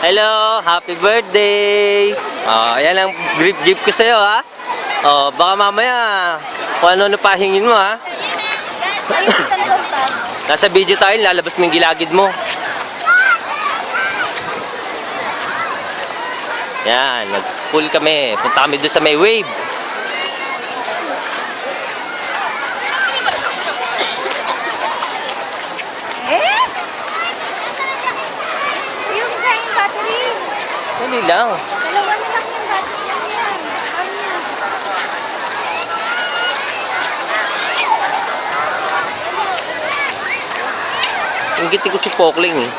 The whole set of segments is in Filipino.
Hello, happy birthday! Ayan ang gift ko sa'yo, ha? Baka mamaya, kung ano pahingin mo, ha? Nasa video tayo, lalabas mo yung gilagid mo. Yan, nag-pool kami. Punta kami doon sa may wave. Yung giant battery. Dali lang. Dalawa na lang yung battery. Yan. Ano yan? Inggitin ko si Pokling, eh.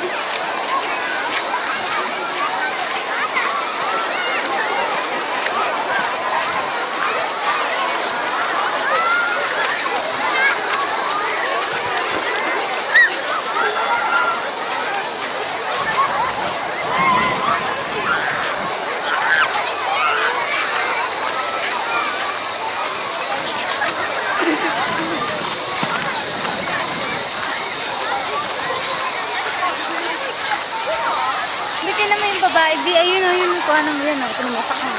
Bitin naman yung babae. Di, ayun o, yun ko. Anong yan o. Pinumasak mo.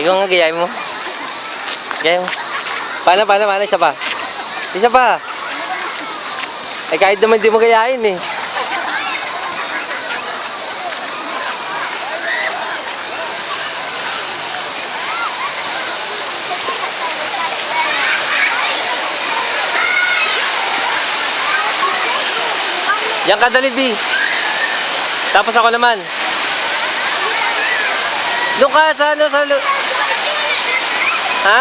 Ikaw nga, gayahin mo. Gayahin mo. Paano? Isa pa. Isa pa. Eh, kahit naman di mo gayahin, eh. Yan ka, dali, B. Tapos ako naman. Doon ka, sa ano, sa... Ha?